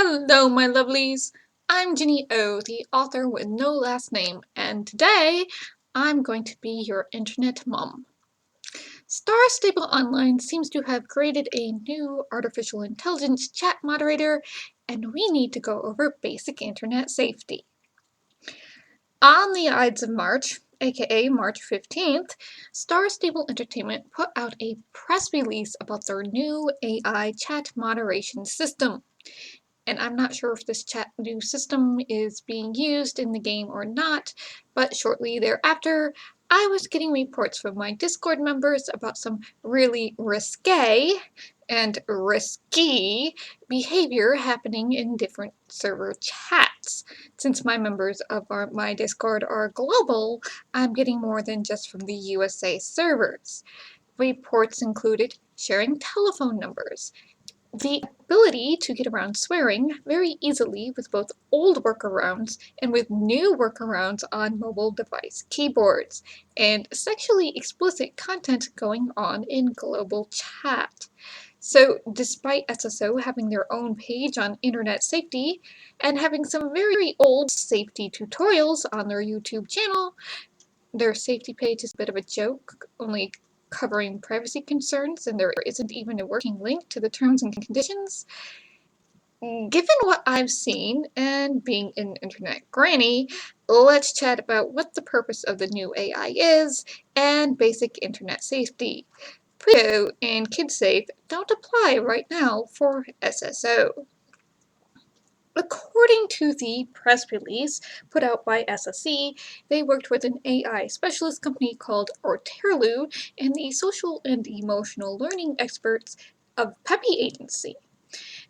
Hello, my lovelies! I'm Ginny O, the author with no last name, and today I'm going to be your internet mom. Star Stable Online seems to have created a new artificial intelligence chat moderator, and we need to go over basic internet safety. On the Ides of March, aka March 15th, Star Stable Entertainment put out a press release about their new AI chat moderation system. And I'm not sure if this new system is being used in the game or not, but shortly thereafter, I was getting reports from my Discord members about some really risque and risky behavior happening in different server chats. Since my members of my Discord are global, I'm getting more than just from the USA servers. Reports included sharing telephone numbers, the ability to get around swearing very easily with both old workarounds and with new workarounds on mobile device keyboards, and sexually explicit content going on in global chat. So despite SSO having their own page on internet safety and having some very old safety tutorials on their YouTube channel, their safety page is a bit of a joke, only covering privacy concerns, and there isn't even a working link to the terms and conditions. Given what I've seen, and being an internet granny, let's chat about what the purpose of the new AI is, and basic internet safety. PRIVO and KidSafe don't apply right now for SSO. According to the press release put out by SSE, they worked with an AI specialist company called Orterlu and the social and emotional learning experts of Peppy Agency.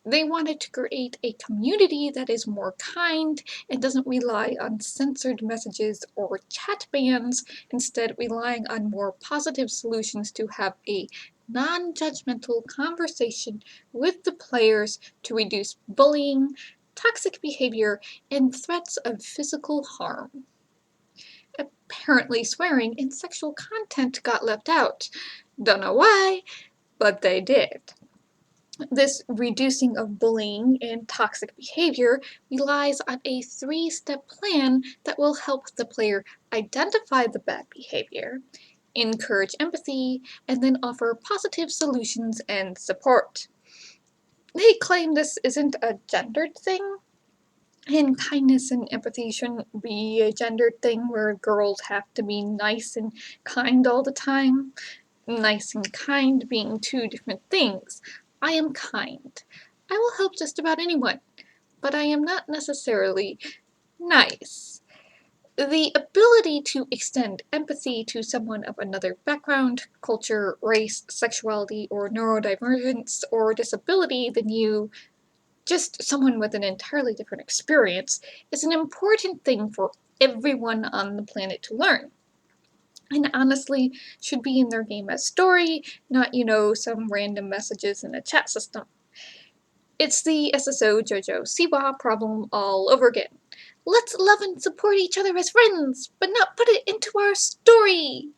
They wanted to create a community that is more kind and doesn't rely on censored messages or chat bans, instead relying on more positive solutions to have a non-judgmental conversation with the players to reduce bullying, toxic behavior, and threats of physical harm. Apparently swearing and sexual content got left out. Don't know why, but they did. This reducing of bullying and toxic behavior relies on a three-step plan that will help the player identify the bad behavior, encourage empathy, and then offer positive solutions and support. They claim this isn't a gendered thing, and kindness and empathy shouldn't be a gendered thing where girls have to be nice and kind all the time. Nice and kind being two different things. I am kind. I will help just about anyone, but I am not necessarily nice. The ability to extend empathy to someone of another background, culture, race, sexuality, or neurodivergence or disability than you, just someone with an entirely different experience, is an important thing for everyone on the planet to learn. And honestly, should be in their game as story, not, some random messages in a chat system. It's the SSO JoJo Siwa problem all over again. Let's love and support each other as friends, but not put it into our story!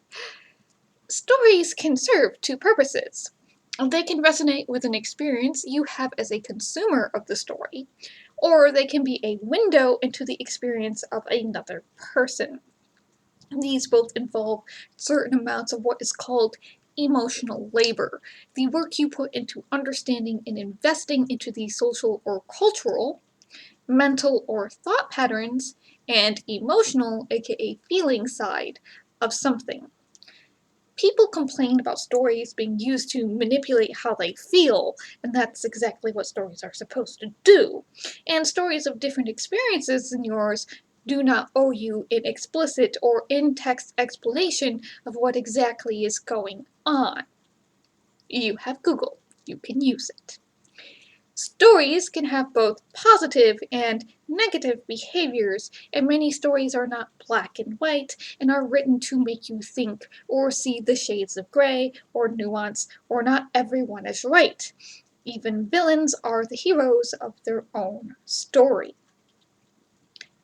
Stories can serve two purposes. They can resonate with an experience you have as a consumer of the story, or they can be a window into the experience of another person. These both involve certain amounts of what is called emotional labor, the work you put into understanding and investing into the social or cultural, mental or thought patterns, and emotional, aka feeling side of something. People complain about stories being used to manipulate how they feel, and that's exactly what stories are supposed to do. And stories of different experiences than yours do not owe you an explicit or in-text explanation of what exactly is going on. You have Google. You can use it. Stories can have both positive and negative behaviors, and many stories are not black and white and are written to make you think or see the shades of gray or nuance, or not everyone is right. Even villains are the heroes of their own story.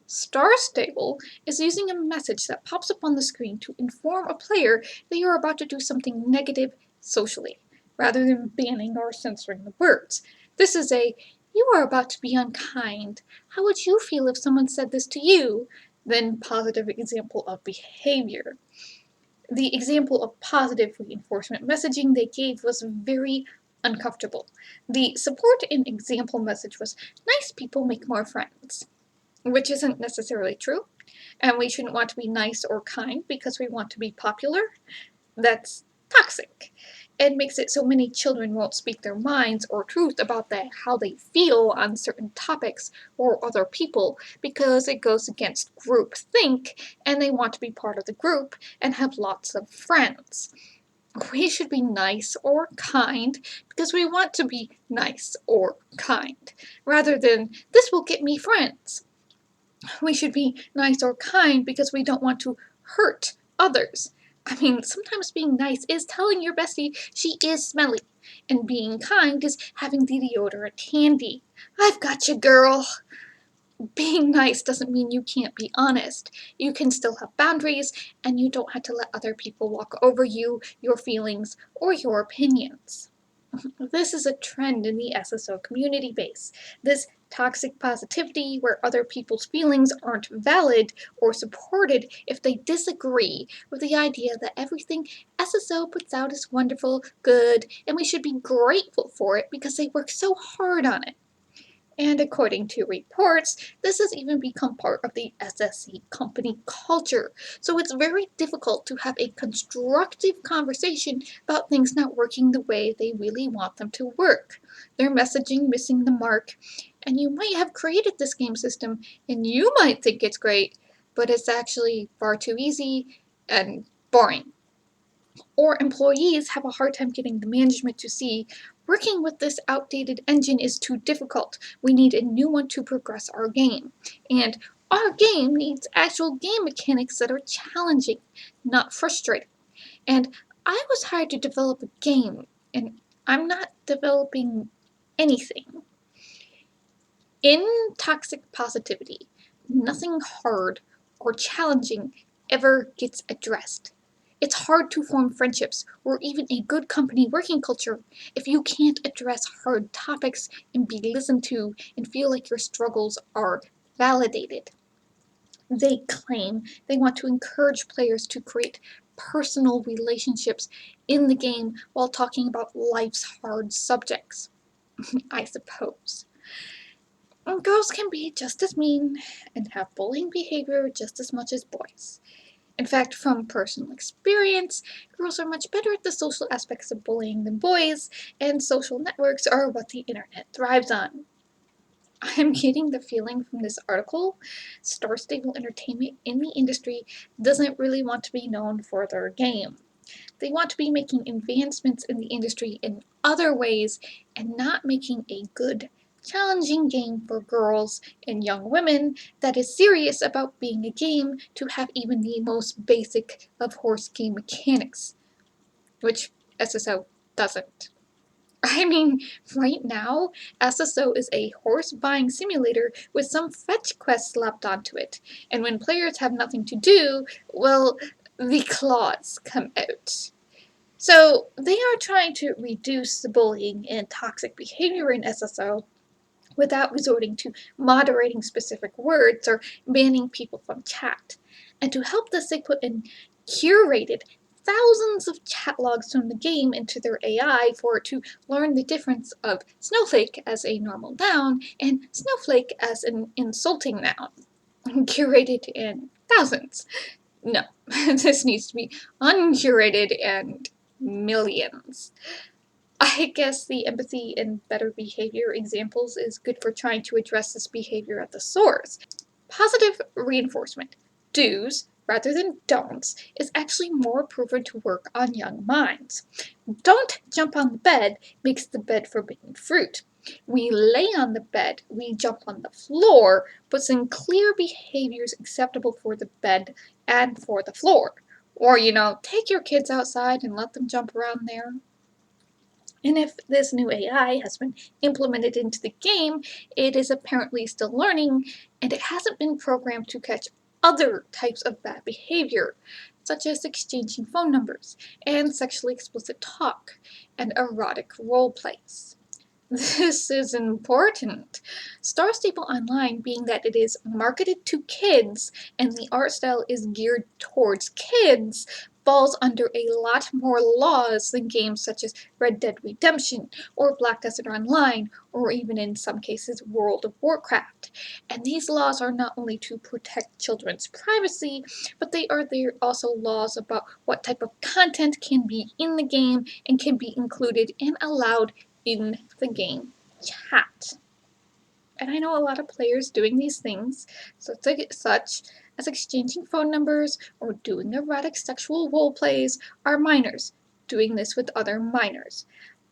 Star Stable is using a message that pops up on the screen to inform a player that you're about to do something negative socially, rather than banning or censoring the words. This is a "You are about to be unkind. How would you feel if someone said this to you?" Then positive example of behavior. The example of positive reinforcement messaging they gave was very uncomfortable. The support in example message was, "Nice people make more friends," which isn't necessarily true, and we shouldn't want to be nice or kind because we want to be popular. That's toxic. It makes it so many children won't speak their minds or truth about how they feel on certain topics or other people because it goes against groupthink and they want to be part of the group and have lots of friends. We should be nice or kind because we want to be nice or kind, rather than "this will get me friends." We should be nice or kind because we don't want to hurt others. I mean, sometimes being nice is telling your bestie she is smelly, and being kind is having the deodorant handy. "I've got you, girl." Being nice doesn't mean you can't be honest. You can still have boundaries, and you don't have to let other people walk over you, your feelings, or your opinions. This is a trend in the SSO community base. This toxic positivity where other people's feelings aren't valid or supported if they disagree with the idea that everything SSO puts out is wonderful, good, and we should be grateful for it because they work so hard on it. And according to reports, this has even become part of the SSC company culture. So it's very difficult to have a constructive conversation about things not working the way they really want them to work. Their messaging missing the mark. And you might have created this game system and you might think it's great, but it's actually far too easy and boring. Or employees have a hard time getting the management to see working with this outdated engine is too difficult. We need a new one to progress our game. And our game needs actual game mechanics that are challenging, not frustrating. And I was hired to develop a game, and I'm not developing anything. In toxic positivity, nothing hard or challenging ever gets addressed. It's hard to form friendships or even a good company working culture if you can't address hard topics and be listened to and feel like your struggles are validated. They claim they want to encourage players to create personal relationships in the game while talking about life's hard subjects. I suppose. Girls can be just as mean and have bullying behavior just as much as boys. In fact, from personal experience, girls are much better at the social aspects of bullying than boys, and social networks are what the internet thrives on. I'm getting the feeling from this article, Star Stable Entertainment in the industry doesn't really want to be known for their game. They want to be making advancements in the industry in other ways and not making a good, challenging game for girls and young women that is serious about being a game to have even the most basic of horse game mechanics, which SSO doesn't. I mean, right now, SSO is a horse buying simulator with some fetch quests slapped onto it, and when players have nothing to do, well, the claws come out. So they are trying to reduce the bullying and toxic behavior in SSO without resorting to moderating specific words or banning people from chat. And to help this, they put in curated thousands of chat logs from the game into their AI for it to learn the difference of snowflake as a normal noun and snowflake as an insulting noun. Curated in thousands. No, this needs to be uncurated and millions. I guess the empathy and better behavior examples is good for trying to address this behavior at the source. Positive reinforcement, do's rather than don'ts, is actually more proven to work on young minds. Don't jump on the bed makes the bed forbidden fruit. We lay on the bed, we jump on the floor, puts in clear behaviors acceptable for the bed and for the floor. Or, take your kids outside and let them jump around there. And if this new AI has been implemented into the game, it is apparently still learning, and it hasn't been programmed to catch other types of bad behavior, such as exchanging phone numbers, and sexually explicit talk, and erotic role plays. This is important. Star Stable Online, being that it is marketed to kids and the art style is geared towards kids, falls under a lot more laws than games such as Red Dead Redemption or Black Desert Online or even in some cases World of Warcraft. And these laws are not only to protect children's privacy, but there also laws about what type of content can be in the game and can be included and allowed in the game chat. And I know a lot of players doing these things, such as exchanging phone numbers or doing erotic sexual role plays, are minors doing this with other minors.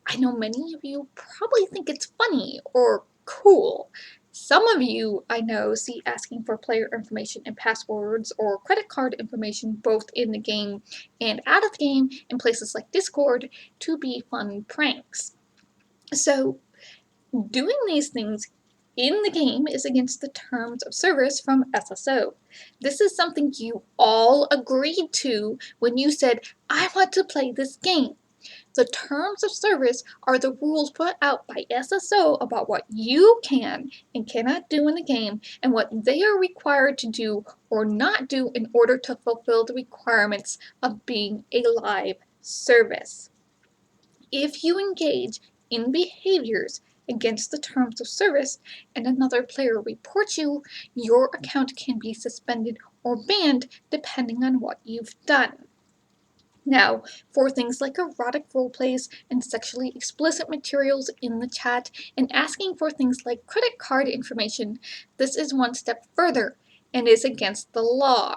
I know many of you probably think it's funny or cool. Some of you, I know, see asking for player information and passwords or credit card information both in the game and out of the game in places like Discord to be fun pranks. So, doing these things in the game is against the terms of service from SSO. This is something you all agreed to when you said, I want to play this game. The terms of service are the rules put out by SSO about what you can and cannot do in the game and what they are required to do or not do in order to fulfill the requirements of being a live service. If you engage in behaviors against the terms of service and another player reports you, your account can be suspended or banned depending on what you've done. Now, for things like erotic roleplays and sexually explicit materials in the chat and asking for things like credit card information, this is one step further and is against the law.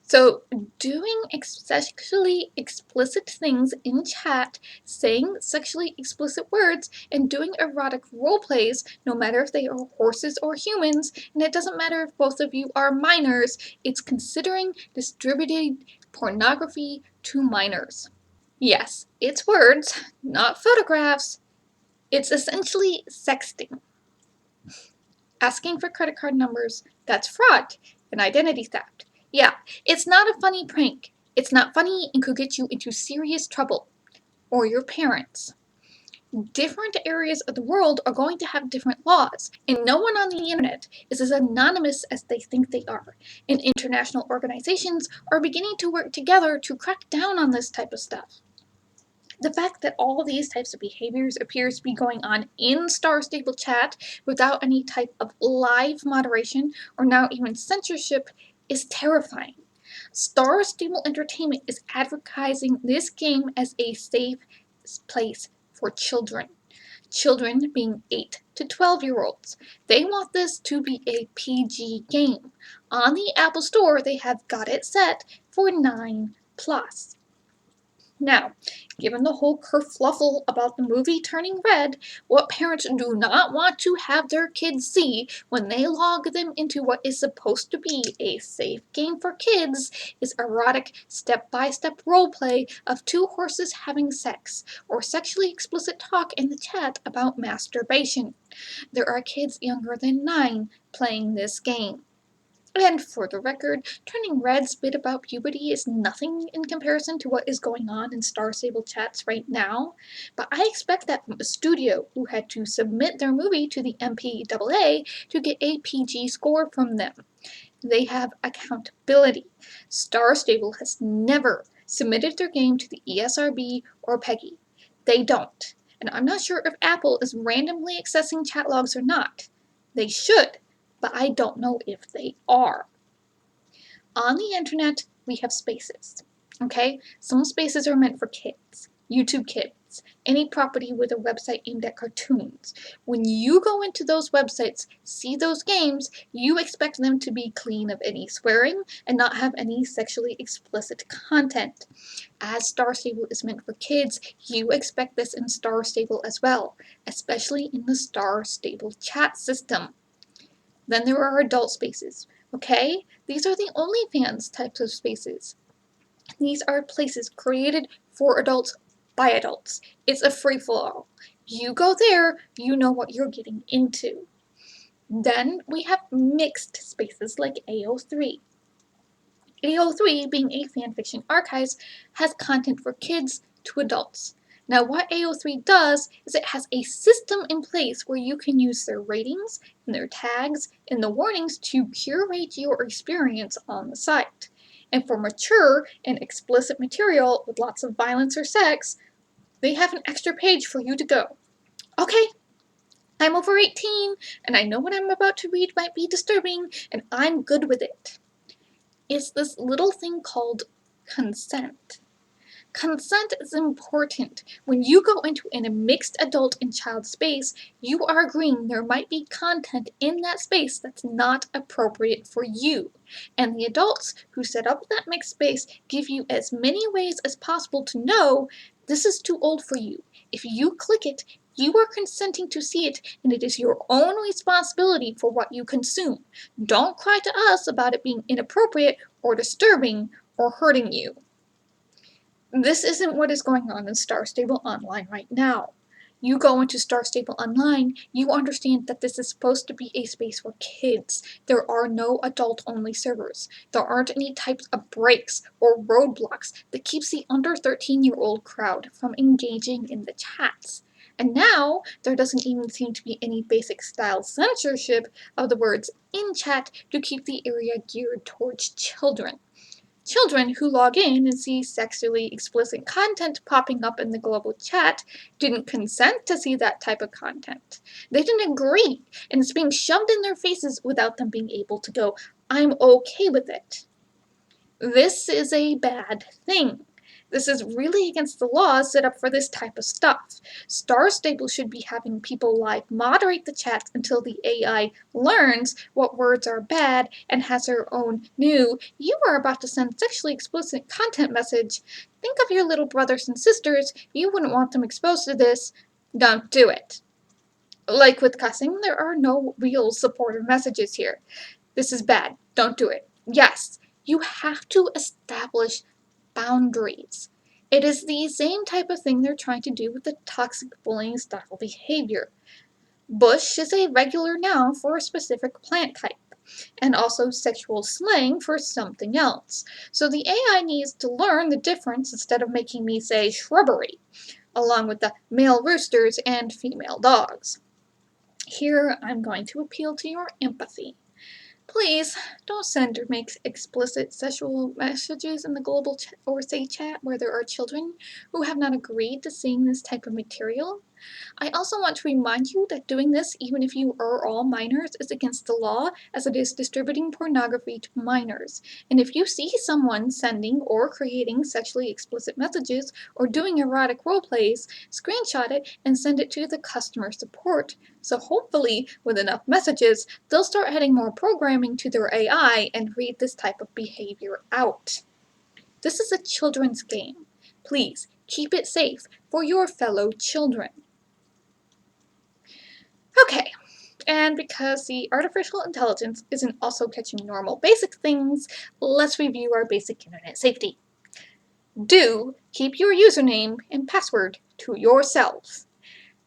So, doing sexually explicit things in chat, saying sexually explicit words, and doing erotic roleplays, no matter if they are horses or humans, and it doesn't matter if both of you are minors, it's considering distributed pornography to minors. Yes, it's words, not photographs. It's essentially sexting. Asking for credit card numbers, that's fraud and identity theft. Yeah, it's not a funny prank. It's not funny and could get you into serious trouble. Or your parents. Different areas of the world are going to have different laws, and no one on the internet is as anonymous as they think they are. And international organizations are beginning to work together to crack down on this type of stuff. The fact that all these types of behaviors appears to be going on in Star Stable chat without any type of live moderation or now even censorship is terrifying. Star Stable Entertainment is advertising this game as a safe place for children. Children being 8 to 12-year-olds. They want this to be a PG game. On the Apple Store, they have got it set for 9+. Now, given the whole kerfluffle about the movie turning red, what parents do not want to have their kids see when they log them into what is supposed to be a safe game for kids is erotic step-by-step roleplay of two horses having sex, or sexually explicit talk in the chat about masturbation. There are kids younger than 9 playing this game. And for the record, turning red's bit about puberty is nothing in comparison to what is going on in Star Stable chats right now, but I expect that from a studio who had to submit their movie to the MPAA to get a PG score from them. They have accountability. Star Stable has never submitted their game to the ESRB or PEGI. They don't. And I'm not sure if Apple is randomly accessing chat logs or not. They should, but I don't know if they are. On the internet, we have spaces, okay? Some spaces are meant for kids, YouTube Kids, any property with a website aimed at cartoons. When you go into those websites, see those games, you expect them to be clean of any swearing and not have any sexually explicit content. As Star Stable is meant for kids, you expect this in Star Stable as well, especially in the Star Stable chat system. Then there are adult spaces, okay? These are the OnlyFans types of spaces. These are places created for adults by adults. It's a free-for-all. You go there, you know what you're getting into. Then we have mixed spaces like AO3. AO3, being a fanfiction archive, has content for kids to adults. Now, what AO3 does is it has a system in place where you can use their ratings and their tags and the warnings to curate your experience on the site. And for mature and explicit material with lots of violence or sex, they have an extra page for you to go. Okay, I'm over 18, and I know what I'm about to read might be disturbing, and I'm good with it. It's this little thing called consent. Consent is important. When you go into a mixed adult and child space, you are agreeing there might be content in that space that's not appropriate for you. And the adults who set up that mixed space give you as many ways as possible to know this is too old for you. If you click it, you are consenting to see it, and it is your own responsibility for what you consume. Don't cry to us about it being inappropriate or disturbing or hurting you. This isn't what is going on in Star Stable Online right now. You go into Star Stable Online, you understand that this is supposed to be a space for kids. There are no adult-only servers. There aren't any types of breaks or roadblocks that keeps the under 13-year-old crowd from engaging in the chats. And now, there doesn't even seem to be any basic style censorship of the words in chat to keep the area geared towards children. Children who log in and see sexually explicit content popping up in the global chat didn't consent to see that type of content. They didn't agree, and it's being shoved in their faces without them being able to go, I'm okay with it. This is a bad thing. This is really against the laws set up for this type of stuff. Star Stable should be having people live moderate the chats until the AI learns what words are bad and has their own new, you are about to send sexually explicit content message. Think of your little brothers and sisters, you wouldn't want them exposed to this. Don't do it. Like with cussing, there are no real supportive messages here. This is bad. Don't do it. Yes, you have to establish boundaries. It is the same type of thing they're trying to do with the toxic bullying style behavior. Bush is a regular noun for a specific plant type, and also sexual slang for something else. So the AI needs to learn the difference instead of making me say shrubbery, along with the male roosters and female dogs. Here I'm going to appeal to your empathy. Please don't send or make explicit sexual messages in the global or say chat where there are children who have not agreed to seeing this type of material. I also want to remind you that doing this, even if you are all minors, is against the law, as it is distributing pornography to minors. And if you see someone sending or creating sexually explicit messages or doing erotic roleplays, screenshot it and send it to the customer support. So hopefully, with enough messages, they'll start adding more programming to their AI and read this type of behavior out. This is a children's game. Please, keep it safe for your fellow children. Okay, and because the artificial intelligence isn't also catching normal basic things, let's review our basic internet safety. Do keep your username and password to yourself.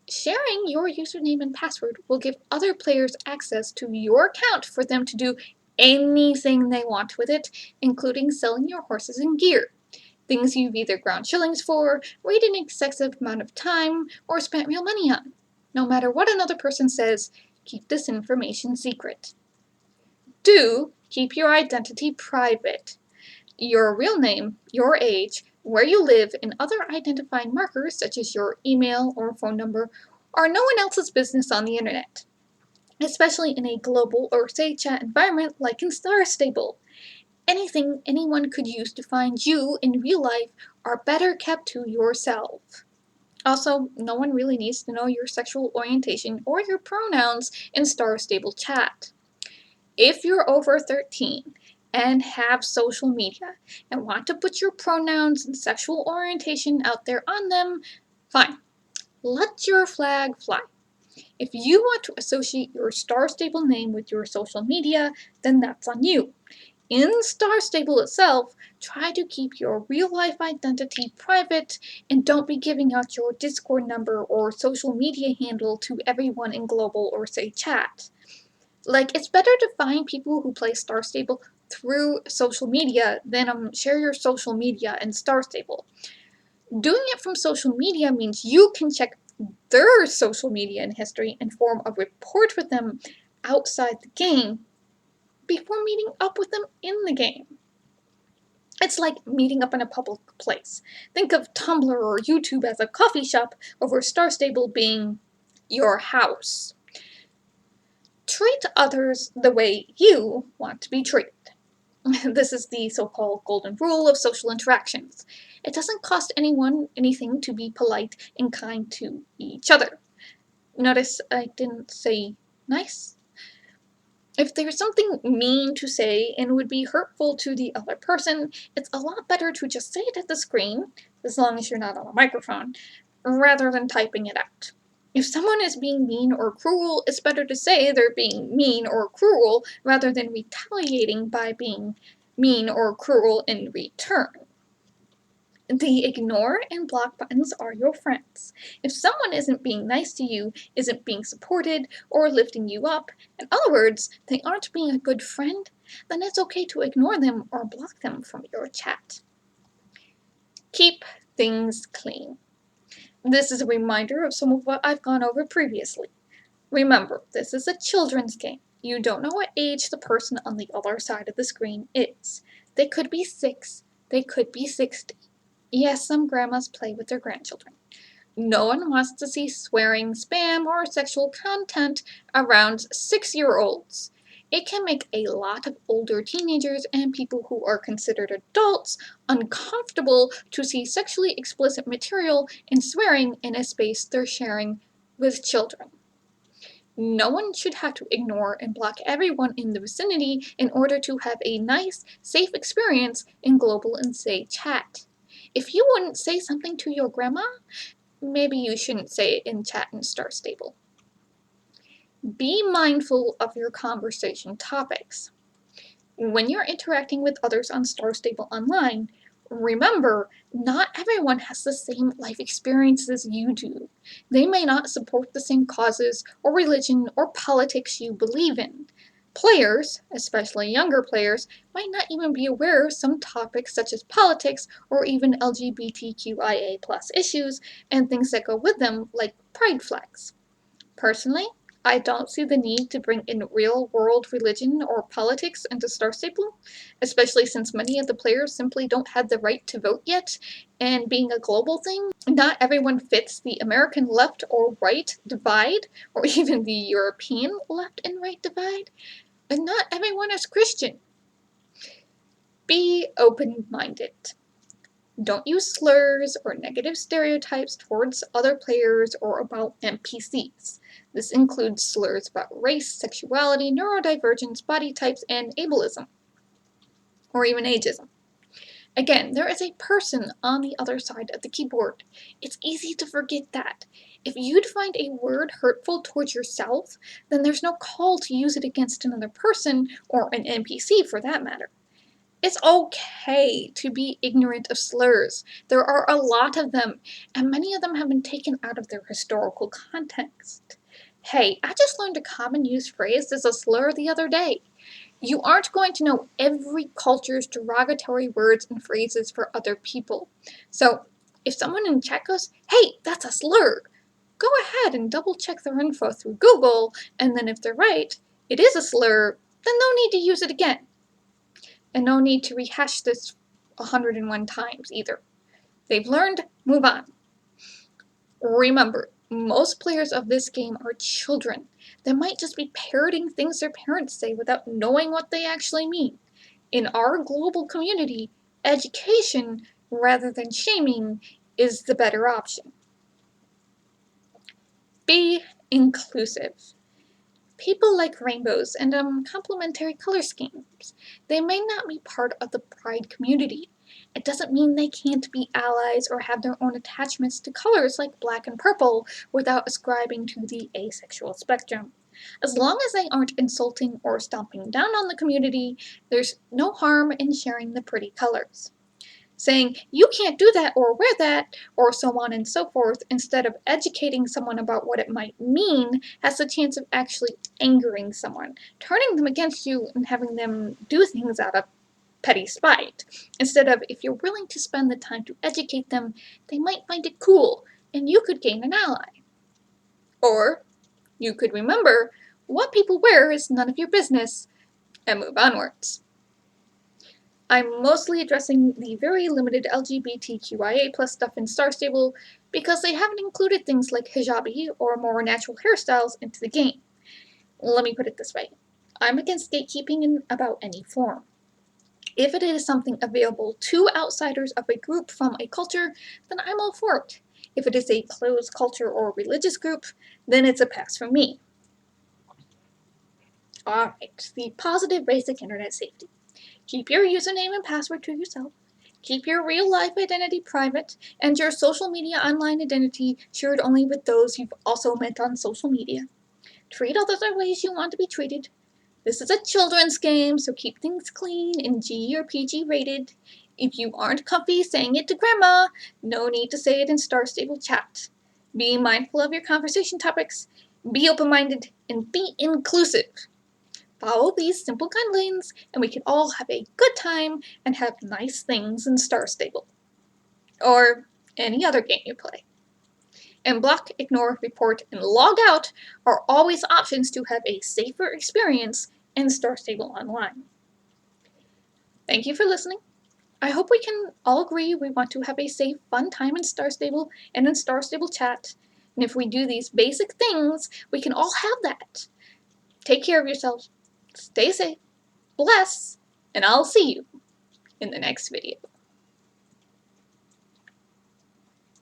Sharing your username and password will give other players access to your account for them to do anything they want with it, including selling your horses and gear. Things you've either ground shillings for, waited an excessive amount of time, or spent real money on. No matter what another person says, keep this information secret. Do keep your identity private. Your real name, your age, where you live, and other identifying markers such as your email or phone number are no one else's business on the internet, especially in a global or say chat environment like in Star Stable. Anything anyone could use to find you in real life are better kept to yourself. Also, no one really needs to know your sexual orientation or your pronouns in Star Stable chat. If you're over 13 and have social media and want to put your pronouns and sexual orientation out there on them, fine. Let your flag fly. If you want to associate your Star Stable name with your social media, then that's on you. In Star Stable itself, try to keep your real-life identity private and don't be giving out your Discord number or social media handle to everyone in global or say chat. Like, it's better to find people who play Star Stable through social media than share your social media in Star Stable. Doing it from social media means you can check their social media and history and form a rapport with them outside the game before meeting up with them in the game. It's like meeting up in a public place. Think of Tumblr or YouTube as a coffee shop over Star Stable being your house. Treat others the way you want to be treated. This is the so-called golden rule of social interactions. It doesn't cost anyone anything to be polite and kind to each other. Notice I didn't say nice. If there's something mean to say and would be hurtful to the other person, it's a lot better to just say it at the screen, as long as you're not on a microphone, rather than typing it out. If someone is being mean or cruel, it's better to say they're being mean or cruel rather than retaliating by being mean or cruel in return. The ignore and block buttons are your friends. If someone isn't being nice to you, isn't being supported, or lifting you up, in other words, they aren't being a good friend, then it's okay to ignore them or block them from your chat. Keep things clean. This is a reminder of some of what I've gone over previously. Remember, this is a children's game. You don't know what age the person on the other side of the screen is. They could be 6, they could be 60. Yes, some grandmas play with their grandchildren. No one wants to see swearing, spam, or sexual content around 6-year-olds. It can make a lot of older teenagers and people who are considered adults uncomfortable to see sexually explicit material and swearing in a space they're sharing with children. No one should have to ignore and block everyone in the vicinity in order to have a nice, safe experience in Global and Say chat. If you wouldn't say something to your grandma, maybe you shouldn't say it in chat in Star Stable. Be mindful of your conversation topics. When you're interacting with others on Star Stable Online, remember, not everyone has the same life experiences you do. They may not support the same causes or religion or politics you believe in. Players, especially younger players, might not even be aware of some topics such as politics or even LGBTQIA+ issues and things that go with them, like pride flags. Personally, I don't see the need to bring in real-world religion or politics into Star Stable, especially since many of the players simply don't have the right to vote yet, and being a global thing, not everyone fits the American left or right divide, or even the European left and right divide, and not everyone is Christian. Be open-minded. Don't use slurs or negative stereotypes towards other players or about NPCs. This includes slurs about race, sexuality, neurodivergence, body types, and ableism, or even ageism. Again, there is a person on the other side of the keyboard. It's easy to forget that. If you'd find a word hurtful towards yourself, then there's no call to use it against another person, or an NPC for that matter. It's okay to be ignorant of slurs. There are a lot of them, and many of them have been taken out of their historical context. Hey, I just learned a common used phrase as a slur the other day. You aren't going to know every culture's derogatory words and phrases for other people. So, if someone in chat goes, "Hey, that's a slur," go ahead and double check their info through Google, and then if they're right, it is a slur, then no need to use it again. And no need to rehash this 101 times either. They've learned, move on. Remember, most players of this game are children. They might just be parroting things their parents say without knowing what they actually mean. In our global community, education, rather than shaming, is the better option. Be inclusive. People like rainbows and complementary color schemes. They may not be part of the Pride community. It doesn't mean they can't be allies or have their own attachments to colors like black and purple without ascribing to the asexual spectrum. As long as they aren't insulting or stomping down on the community, there's no harm in sharing the pretty colors. Saying, "You can't do that or wear that," or so on and so forth, instead of educating someone about what it might mean, has the chance of actually angering someone, turning them against you and having them do things out of petty spite. Instead of, if you're willing to spend the time to educate them, they might find it cool, and you could gain an ally. Or you could remember, what people wear is none of your business, and move onwards. I'm mostly addressing the very limited LGBTQIA+ stuff in Star Stable because they haven't included things like hijabi or more natural hairstyles into the game. Let me put it this way. I'm against gatekeeping in about any form. If it is something available to outsiders of a group from a culture, then I'm all for it. If it is a closed culture or religious group, then it's a pass from me. Alright, the positive basic internet safety. Keep your username and password to yourself. Keep your real-life identity private, and your social media online identity shared only with those you've also met on social media. Treat others the ways you want to be treated. This is a children's game, so keep things clean and G or PG rated. If you aren't comfy saying it to grandma, no need to say it in Star Stable chat. Be mindful of your conversation topics, be open-minded, and be inclusive. Follow these simple guidelines, and we can all have a good time and have nice things in Star Stable. Or any other game you play. And block, ignore, report, and log out are always options to have a safer experience in Star Stable Online. Thank you for listening. I hope we can all agree we want to have a safe, fun time in Star Stable and in Star Stable chat. And if we do these basic things, we can all have that. Take care of yourselves. Stay safe. Bless. And I'll see you in the next video.